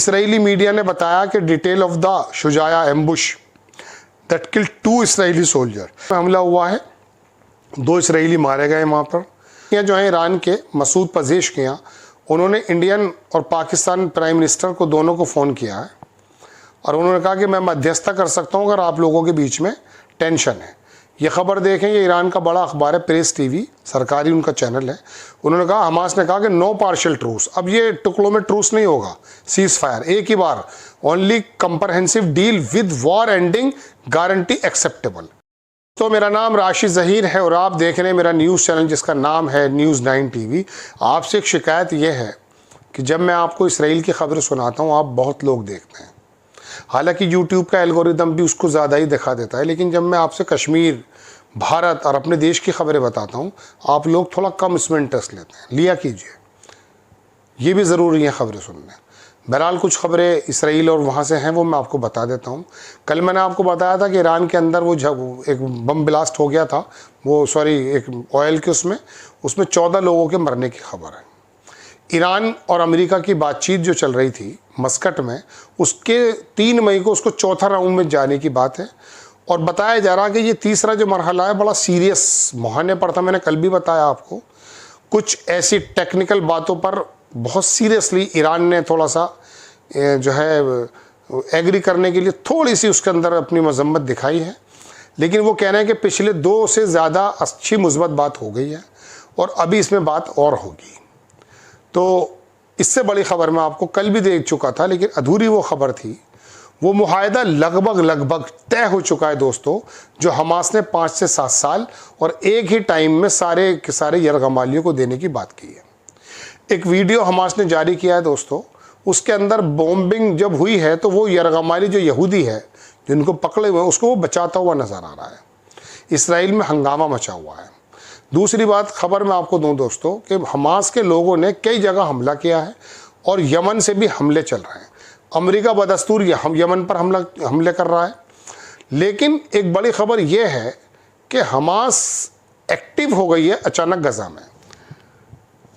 Israeli media ने बताया कि detail of the Shujaiya ambush that killed 2 Israeli soldier. हमला हुआ है, 2 इसराइली मारे गए वहाँ पर। यह जो है ईरान के मसूद पजेश्कियाँ, उन्होंने इंडियन और पाकिस्तान प्राइम मिनिस्टर को दोनों को फ़ोन किया है और उन्होंने कहा कि मैं मध्यस्थता कर सकता हूँ अगर आप लोगों के बीच में टेंशन है। ये खबर देखें, ये ईरान का बड़ा अखबार है, प्रेस टीवी, सरकारी उनका चैनल है। उन्होंने कहा, हमास ने कहा कि नो पार्शियल ट्रूस, अब ये टुकड़ों में ट्रूस नहीं होगा, सीज फायर एक ही बार, only comprehensive deal with war ending guarantee acceptable. तो मेरा नाम राशिद ज़हीर है और आप देख रहे हैं मेरा न्यूज़ चैनल जिसका नाम है न्यूज़ 9 टीवी। आपसे एक शिकायत यह है कि जब मैं आपको इसराइल की खबरें सुनाता हूँ, आप बहुत लोग देखते हैं, हालांकि यूट्यूब का एल्गोरिदम भी उसको ज़्यादा ही दिखा देता है, लेकिन जब मैं आपसे कश्मीर, भारत और अपने देश की खबरें बताता हूँ, आप लोग थोड़ा कम इसमें इंटरेस्ट लेते हैं। लिया कीजिए, ये भी ज़रूरी है खबरें सुनने। बहरहाल कुछ खबरें इसराइल और वहाँ से हैं, वो मैं आपको बता देता हूँ। कल मैंने आपको बताया था कि ईरान के अंदर वो एक बम ब्लास्ट हो गया था, एक ऑयल के उसमें 14 लोगों के मरने की खबर है। ईरान और अमेरिका की बातचीत जो चल रही थी मस्कट में, उसके 3 मई को उसको चौथा राउंड में जाने की बात है और बताया जा रहा कि ये तीसरा जो मरहला है बड़ा सीरियस मुहाने पर था। मैंने कल भी बताया आपको, कुछ ऐसी टेक्निकल बातों पर बहुत सीरियसली ईरान ने थोड़ा सा जो है एग्री करने के लिए थोड़ी सी उसके अंदर अपनी मजम्मत दिखाई है, लेकिन वो कह रहे हैं कि पिछले 2 से ज़्यादा अच्छी मुस्बत बात हो गई है और अभी इसमें बात और होगी। तो इससे बड़ी खबर मैं आपको कल भी देख चुका था, लेकिन अधूरी वो खबर थी। वो मुआहदा लगभग तय हो चुका है दोस्तों, जो हमास ने 5 से 7 साल और एक ही टाइम में सारे के सारे यरगमालियों को देने की बात की है। एक वीडियो हमास ने जारी किया है दोस्तों, उसके अंदर बॉम्बिंग जब हुई है तो वो यरगमाली जो यहूदी है जिनको पकड़े हुए हैं उसको वो बचाता हुआ नज़र आ रहा है। इसराइल में हंगामा मचा हुआ है। दूसरी बात खबर मैं आपको दूं दोस्तों कि हमास के लोगों ने कई जगह हमला किया है और यमन से भी हमले चल रहे हैं। अमेरिका बदस्तूर यमन पर हमले कर रहा है, लेकिन एक बड़ी खबर यह है कि हमास एक्टिव हो गई है अचानक गजा में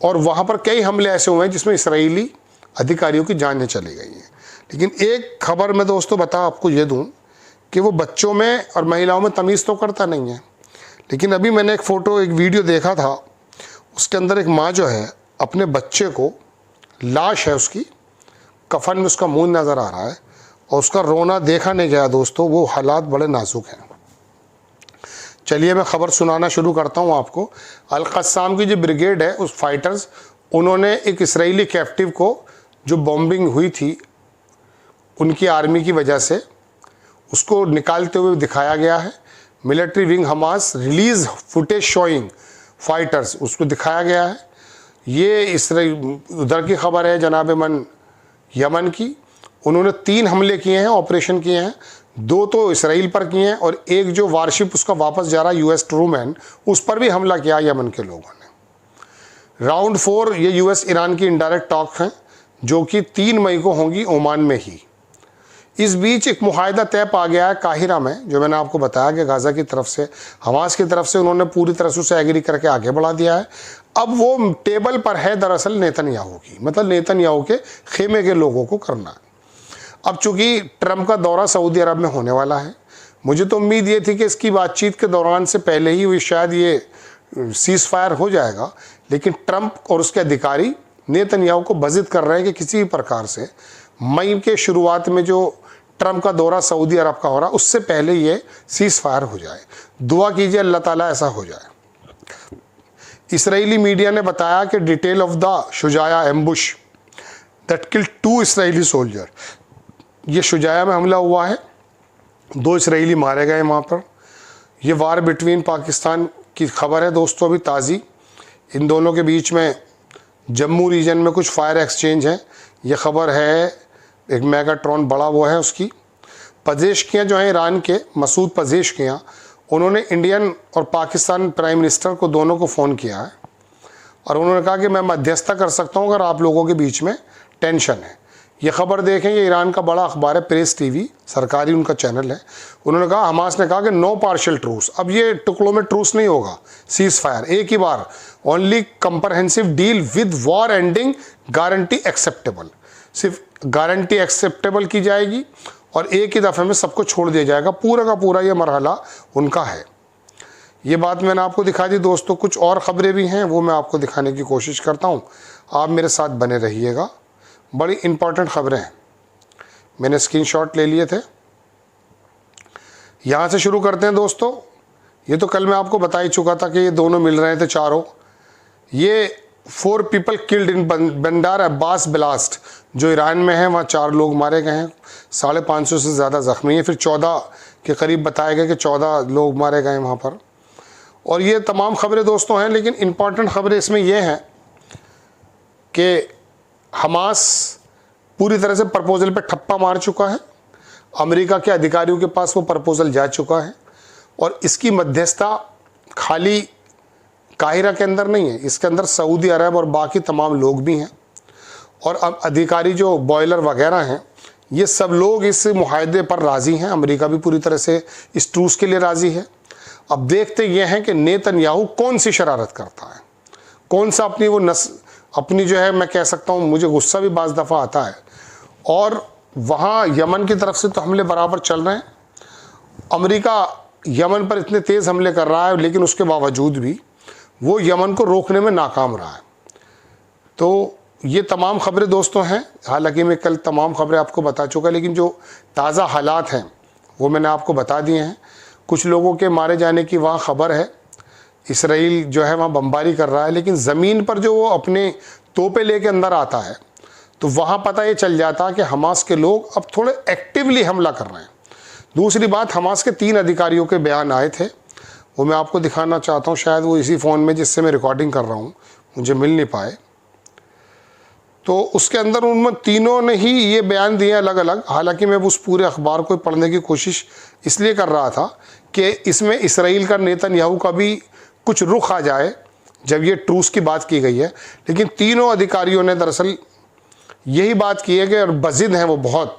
और वहाँ पर कई हमले ऐसे हुए हैं जिसमें इसराइली अधिकारियों की जानें चली गई हैं। लेकिन एक खबर मैं दोस्तों आपको ये दूं कि वो बच्चों में और महिलाओं में तमीज़ तो करता नहीं है, लेकिन अभी मैंने एक वीडियो देखा था, उसके अंदर एक माँ जो है अपने बच्चे को, लाश है उसकी, कफन में उसका मुंह नज़र आ रहा है और उसका रोना देखा नहीं गया दोस्तों। वो हालात बड़े नाजुक हैं। चलिए मैं ख़बर सुनाना शुरू करता हूँ आपको। अल-क़स्साम की जो ब्रिगेड है, उस फाइटर्स, उन्होंने एक इसराइली कैप्टिव को, जो बॉम्बिंग हुई थी उनकी आर्मी की वजह से, उसको निकालते हुए दिखाया गया है। Military wing Hamas release footage showing fighters, उसको दिखाया गया है। ये इसराइल उधर की खबर है जनाब मन यमन की। उन्होंने 3 हमले किए हैं, ऑपरेशन किए हैं, 2 तो इसराइल पर किए हैं और एक जो वारशिप उसका वापस जा रहा US ट्रूमैन, उस पर भी हमला किया यमन के लोगों ने। राउंड 4 ये US ईरान की इनडायरेक्ट टॉक हैं जो कि 3 मई को होंगी ओमान में ही। इस बीच एक मुआहदा तय पा गया है काहिरा में, जो मैंने आपको बताया कि गाज़ा की तरफ से, हमास की तरफ से उन्होंने पूरी तरह से उसे एग्री करके आगे बढ़ा दिया है। अब वो टेबल पर है दरअसल नेतन्याहू की, मतलब नेतन्याहू के खेमे के लोगों को करना है। अब चूँकि ट्रंप का दौरा सऊदी अरब में होने वाला है, मुझे तो उम्मीद ये थी कि इसकी बातचीत के दौरान से पहले ही शायद ये सीज़ फायर हो जाएगा, लेकिन ट्रंप और उसके अधिकारी नेतन्याहू को बजिद कर रहे हैं कि किसी भी प्रकार से मई के शुरुआत में जो ट्रंप का दौरा सऊदी अरब का हो रहा, उससे पहले ये सीज़ फायर हो जाए। दुआ कीजिए अल्लाह ताला ऐसा हो जाए। इसराइली मीडिया ने बताया कि detail of the Shujaiya ambush that killed 2 Israeli soldier. ये शुजाया में हमला हुआ है, 2 इसराइली मारे गए वहाँ पर। ये वार बिटवीन पाकिस्तान की खबर है दोस्तों, अभी ताज़ी। इन दोनों के बीच में जम्मू रीजन में कुछ फायर एक्सचेंज हैं। ये खबर है एक मेगाट्रॉन बड़ा वो है उसकी। पजेश्कियाँ जो हैं ईरान के मसूद पजेश्कियाँ, उन्होंने इंडियन और पाकिस्तान प्राइम मिनिस्टर को दोनों को फ़ोन किया है और उन्होंने कहा कि मैं मध्यस्थता कर सकता हूँ अगर आप लोगों के बीच में टेंशन है। ये खबर देखें, ये ईरान का बड़ा अखबार है, प्रेस टीवी, सरकारी उनका चैनल है। उन्होंने कहा, हमास ने कहा कि नो पार्शियल ट्रूस, अब ये टुकड़ों में ट्रूस नहीं होगा, सीज फायर एक ही बार, only comprehensive deal with war ending guarantee acceptable. सिर्फ गारंटी एक्सेप्टेबल की जाएगी और एक ही दफ़े में सबको छोड़ दिया जाएगा। पूरा का पूरा ये मरहला उनका है। ये बात मैंने आपको दिखा दी दोस्तों। कुछ और ख़बरें भी हैं, वो मैं आपको दिखाने की कोशिश करता हूँ। आप मेरे साथ बने रहिएगा, बड़ी इंपॉर्टेंट ख़बरें हैं। मैंने स्क्रीनशॉट ले लिए थे। यहाँ से शुरू करते हैं दोस्तों। ये तो कल मैं आपको बता ही चुका था कि ये दोनों मिल रहे थे चारों। ये 4 people killed in Bandar Abbas blast, जो ईरान में है, वहाँ 4 लोग मारे गए हैं, 550 से ज़्यादा ज़ख्मी हैं। फिर 14 के करीब बताया गया कि 14 लोग मारे गए वहाँ पर। और ये तमाम ख़बरें दोस्तों हैं, लेकिन इम्पॉर्टेंट ख़बरें इसमें यह हैं कि हमास पूरी तरह से प्रपोज़ल पे ठप्पा मार चुका है। अमेरिका के अधिकारियों के पास वो प्रपोज़ल जा चुका है और इसकी मध्यस्थता खाली काहिरा के अंदर नहीं है, इसके अंदर सऊदी अरब और बाकी तमाम लोग भी हैं। और अब अधिकारी जो बॉयलर वगैरह हैं, ये सब लोग इस मुआहदे पर राज़ी हैं। अमेरिका भी पूरी तरह से इस ट्रूस के लिए राज़ी है। अब देखते ये हैं कि नेतन्याहू कौन सी शरारत करता है, कौन सा अपनी जो है, मैं कह सकता हूँ, मुझे गुस्सा भी बाज़ दफ़ा आता है। और वहाँ यमन की तरफ से तो हमले बराबर चल रहे हैं। अमेरिका यमन पर इतने तेज़ हमले कर रहा है, लेकिन उसके बावजूद भी वो यमन को रोकने में नाकाम रहा है। तो ये तमाम ख़बरें दोस्तों हैं। हालांकि मैं कल तमाम ख़बरें आपको बता चुका, लेकिन जो ताज़ा हालात हैं वो मैंने आपको बता दिए हैं। कुछ लोगों के मारे जाने की वहाँ ख़बर है। इसराइल जो है वहाँ बमबारी कर रहा है, लेकिन ज़मीन पर जो वो अपने तोपे लेके अंदर आता है, तो वहाँ पता ये चल जाता कि हमास के लोग अब थोड़े एक्टिवली हमला कर रहे हैं। दूसरी बात, हमास के 3 अधिकारियों के बयान आए थे, वो मैं आपको दिखाना चाहता हूँ। शायद वो इसी फ़ोन में जिससे मैं रिकॉर्डिंग कर रहा हूँ मुझे मिल नहीं पाए। तो उसके अंदर उनमें तीनों ने ही ये बयान दिए अलग अलग। हालांकि मैं उस पूरे अखबार को पढ़ने की कोशिश इसलिए कर रहा था कि इसमें इसराइल का, नेतन्याहू का भी कुछ रुख आ जाए जब ये ट्रूस की बात की गई है। लेकिन तीनों अधिकारियों ने दरअसल यही बात की है कि और बज़िद हैं वो बहुत,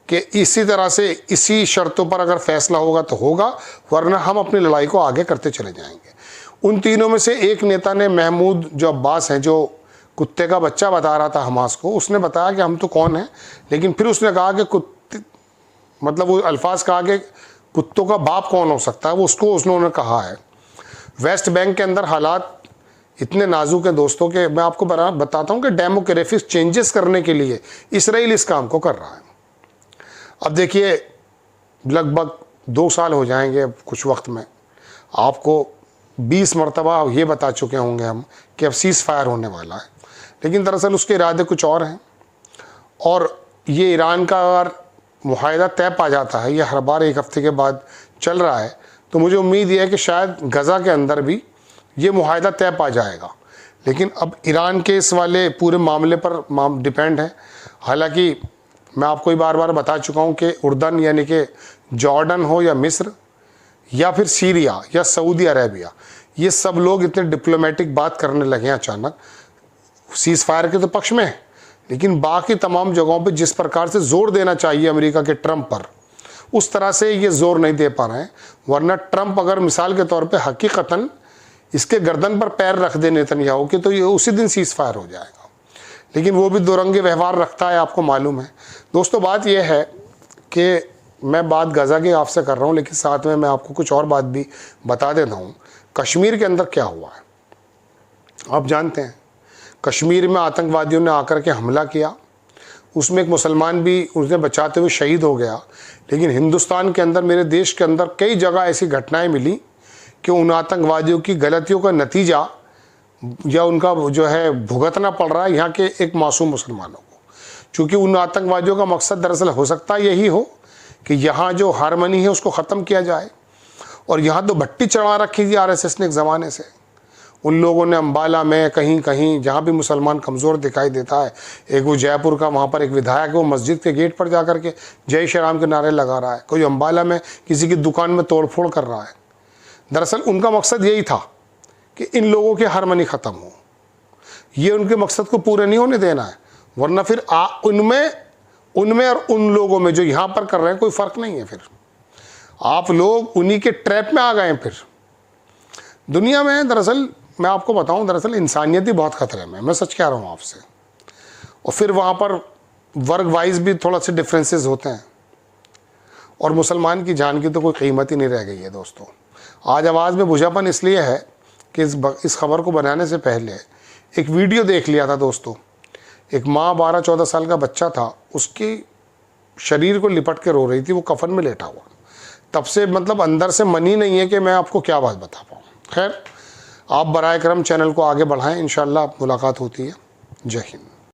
कि इसी तरह से इसी शर्तों पर अगर फैसला होगा तो होगा, वरना हम अपनी लड़ाई को आगे करते चले जाएंगे। उन तीनों में से एक नेता ने, महमूद जो अब्बास हैं, जो कुत्ते का बच्चा बता रहा था हमास को, उसने बताया कि हम तो कौन हैं, लेकिन फिर उसने कहा कि कुत्ते, मतलब वो अल्फाज कहा कि कुत्तों का बाप कौन हो सकता है, वो उसको उन्होंने कहा है। वेस्ट बैंक के अंदर हालात इतने नाजुक हैं दोस्तों कि मैं आपको बताता हूँ कि डेमोग्राफिक चेंजेस करने के लिए इसराइल इस काम को कर रहा है। अब देखिए, लगभग 2 साल हो जाएंगे अब कुछ वक्त में। आपको 20 मरतबा ये बता चुके होंगे हम कि अब सीज़ फायर होने वाला है, लेकिन दरअसल उसके इरादे कुछ और हैं। और ये ईरान का अगर मुआहदा तय पा जाता है, ये हर बार 1 हफ्ते के बाद चल रहा है, तो मुझे उम्मीद ये है कि शायद गज़ा के अंदर भी ये मुआहदा तय पा जाएगा। लेकिन अब ईरान के इस वाले पूरे मामले पर डिपेंड है। हालांकि मैं आपको ही बार बार बता चुका हूँ कि उर्दन यानी कि जॉर्डन हो या मिस्र या फिर सीरिया या सऊदी अरेबिया, ये सब लोग इतने डिप्लोमेटिक बात करने लगे हैं अचानक। सीज़ फायर के तो पक्ष में है, लेकिन बाकी तमाम जगहों पे जिस प्रकार से ज़ोर देना चाहिए अमेरिका के ट्रंप पर, उस तरह से ये ज़ोर नहीं दे पा रहे हैं। वरना ट्रंप अगर मिसाल के तौर पे हकीकतन इसके गर्दन पर पैर रख दे नेतन्याहू के, तो ये उसी दिन सीज़ फायर हो जाएगा। लेकिन वो भी दोरंगे व्यवहार रखता है, आपको मालूम है दोस्तों। बात यह है कि मैं बात गज़ा की आपसे कर रहा हूँ, लेकिन साथ में मैं आपको कुछ और बात भी बता देता हूँ। कश्मीर के अंदर क्या हुआ है आप जानते हैं। कश्मीर में आतंकवादियों ने आकर के हमला किया, उसमें एक मुसलमान भी उसने बचाते हुए शहीद हो गया। लेकिन हिंदुस्तान के अंदर, मेरे देश के अंदर कई जगह ऐसी घटनाएं मिली कि उन आतंकवादियों की गलतियों का नतीजा या उनका जो है भुगतना पड़ रहा है यहाँ के एक मासूम मुसलमानों को। चूँकि उन आतंकवादियों का मकसद दरअसल हो सकता है यही हो कि यहाँ जो हारमनी है उसको ख़त्म किया जाए। और यहाँ तो भट्टी चढ़ा रखी थी आरएसएस ने एक ज़माने से। उन लोगों ने अम्बाला में कहीं कहीं जहाँ भी मुसलमान कमज़ोर दिखाई देता है, एक वो जयपुर का वहाँ पर एक विधायक है, वो मस्जिद के गेट पर जा कर के जय श्री राम के नारे लगा रहा है। कोई अम्बाला में किसी की दुकान में तोड़फोड़ कर रहा है। दरअसल उनका मकसद यही था कि इन लोगों की हारमनी ख़त्म हो। ये उनके मकसद को पूरे नहीं होने देना है, वरना फिर उनमें और उन लोगों में जो यहाँ पर कर रहे हैं कोई फ़र्क नहीं है। फिर आप लोग उन्हीं के ट्रैप में आ गए हैं। फिर दुनिया में दरअसल मैं आपको बताऊं, दरअसल इंसानियत ही बहुत ख़तरे में, मैं सच कह रहा हूँ आपसे। और फिर वहाँ पर वर्ग वाइज भी थोड़ा से डिफरेंसेस होते हैं, और मुसलमान की जान की तो कोई कीमत ही नहीं रह गई है दोस्तों। आज आवाज़ में बुझापन इसलिए है कि इस खबर को बनाने से पहले एक वीडियो देख लिया था दोस्तों। एक माँ 12-14 साल का बच्चा था, उसकी शरीर को लिपट के रो रही थी, वो कफन में लेटा हुआ। तब से मतलब अंदर से मन ही नहीं है कि मैं आपको क्या बात बता पाऊँ। खैर, आप बराए करम चैनल को आगे बढ़ाएं, इंशाल्लाह मुलाकात होती है। जय हिंद।